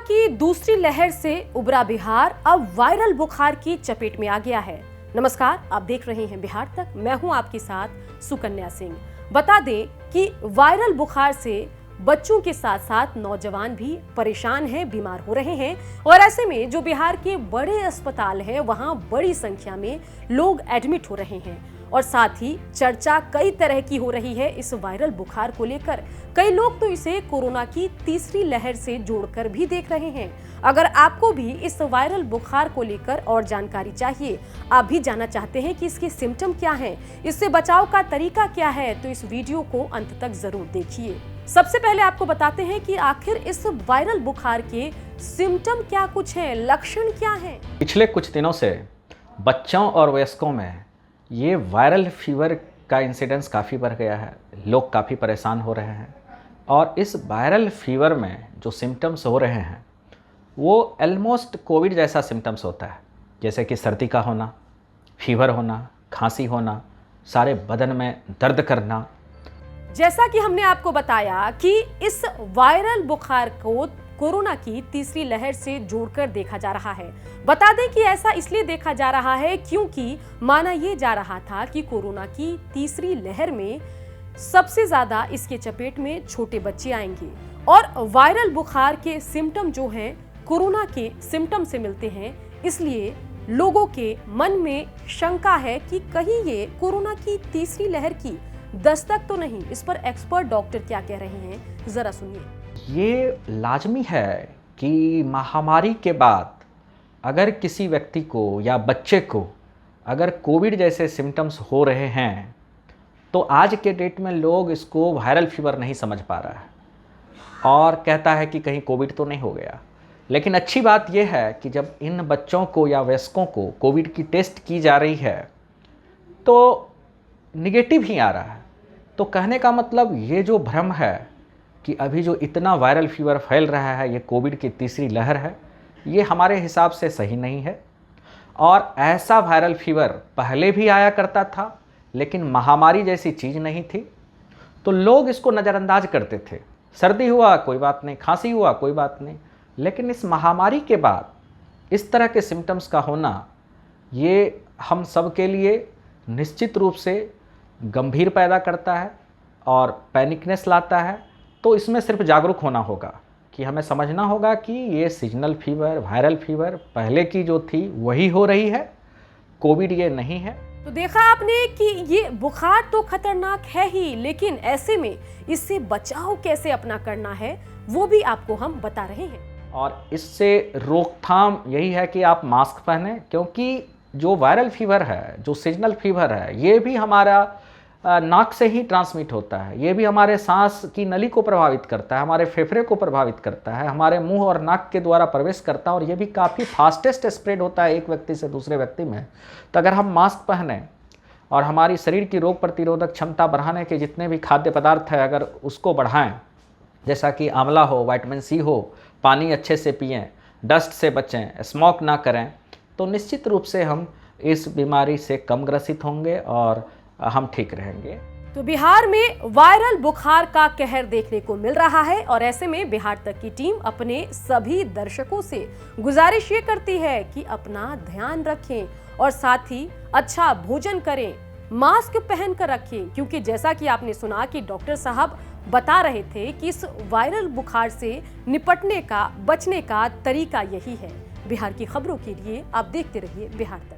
की दूसरी लहर से उबरा बिहार अब वायरल बुखार की चपेट में आ गया है। नमस्कार, आप देख रहे हैं बिहार तक। मैं हूं आपके साथ सुकन्या सिंह। बता दें कि वायरल बुखार से बच्चों के साथ साथ नौजवान भी परेशान हैं, बीमार हो रहे हैं और ऐसे में जो बिहार के बड़े अस्पताल हैं वहां बड़ी संख्या में लोग एडमिट हो रहे हैं और साथ ही चर्चा कई तरह की हो रही है इस वायरल बुखार को लेकर। कई लोग तो इसे कोरोना की तीसरी लहर से जोड़कर भी देख रहे हैं। अगर आपको भी इस वायरल बुखार को लेकर और जानकारी चाहिए, आप भी जानना चाहते हैं कि इसके सिम्टम क्या हैं, इससे बचाव का तरीका क्या है, तो इस वीडियो को अंत तक जरूर देखिए। सबसे पहले आपको बताते हैं कि आखिर इस वायरल बुखार के सिम्टम क्या कुछ हैं, लक्षण क्या हैं। पिछले कुछ दिनों से बच्चों और वयस्कों में ये वायरल फीवर का इंसिडेंस काफ़ी बढ़ गया है। लोग काफ़ी परेशान हो रहे हैं और इस वायरल फीवर में जो सिम्टम्स हो रहे हैं वो ऑलमोस्ट कोविड जैसा सिम्टम्स होता है, जैसे कि सर्दी का होना, फीवर होना, खांसी होना, सारे बदन में दर्द करना। जैसा कि हमने आपको बताया कि इस वायरल बुखार को कोरोना की तीसरी लहर से जोड़कर देखा जा रहा है। बता दें कि ऐसा इसलिए देखा जा रहा है क्योंकि माना यह जा रहा था कि कोरोना की तीसरी लहर में सबसे ज्यादा इसके चपेट में छोटे बच्चे आएंगे और वायरल बुखार के सिम्टम जो हैं कोरोना के सिम्टम से मिलते हैं, इसलिए लोगों के मन में शंका है कि कहीं ये कोरोना की तीसरी लहर की दस्तक तो नहीं। इस पर एक्सपर्ट डॉक्टर क्या कह रहे हैं, जरा सुनिए। ये लाजमी है कि महामारी के बाद अगर किसी व्यक्ति को या बच्चे को अगर कोविड जैसे सिम्टम्स हो रहे हैं तो आज के डेट में लोग इसको वायरल फीवर नहीं समझ पा रहा है और कहता है कि कहीं कोविड तो नहीं हो गया। लेकिन अच्छी बात यह है कि जब इन बच्चों को या वयस्कों को कोविड की टेस्ट की जा रही है तो निगेटिव ही आ रहा है। तो कहने का मतलब ये जो भ्रम है कि अभी जो इतना वायरल फीवर फैल रहा है ये कोविड की तीसरी लहर है, ये हमारे हिसाब से सही नहीं है। और ऐसा वायरल फीवर पहले भी आया करता था लेकिन महामारी जैसी चीज़ नहीं थी, तो लोग इसको नज़रअंदाज करते थे। सर्दी हुआ कोई बात नहीं, खांसी हुआ कोई बात नहीं। लेकिन इस महामारी के बाद इस तरह के सिम्टम्स का होना ये हम सब के लिए निश्चित रूप से गंभीर पैदा करता है और पैनिकनेस लाता है। तो इसमें सिर्फ जागरूक होना होगा कि हमें समझना होगा कि ये सीजनल फीवर, वायरल फीवर पहले की जो थी वही हो रही है, कोविड ये नहीं है। तो देखा आपने कि ये बुखार तो खतरनाक है ही, लेकिन ऐसे में इससे बचाव कैसे अपना करना है वो भी आपको हम बता रहे हैं। और इससे रोकथाम यही है कि आप मास्क पहने, क्योंकि जो वायरल फीवर है, जो सीजनल फीवर है, ये भी हमारा नाक से ही ट्रांसमिट होता है। ये भी हमारे सांस की नली को प्रभावित करता है, हमारे फेफड़े को प्रभावित करता है, हमारे मुंह और नाक के द्वारा प्रवेश करता है और ये भी काफ़ी फास्टेस्ट स्प्रेड होता है एक व्यक्ति से दूसरे व्यक्ति में। तो अगर हम मास्क पहने और हमारी शरीर की रोग प्रतिरोधक क्षमता बढ़ाने के जितने भी खाद्य पदार्थ है अगर उसको बढ़ाएं, जैसा कि आंवला हो, विटामिन सी हो, पानी अच्छे से पिएं, डस्ट से बचें, स्मोक ना करें, तो निश्चित रूप से हम इस बीमारी से कम ग्रसित होंगे और हम ठीक रहेंगे। तो बिहार में वायरल बुखार का कहर देखने को मिल रहा है और ऐसे में बिहार तक की टीम अपने सभी दर्शकों से गुजारिश ये करती है कि अपना ध्यान रखें और साथ ही अच्छा भोजन करें, मास्क पहन कर रखें, क्योंकि जैसा कि आपने सुना कि डॉक्टर साहब बता रहे थे कि इस वायरल बुखार से निपटने का, बचने का तरीका यही है। बिहार की खबरों के लिए आप देखते रहिए बिहार तक।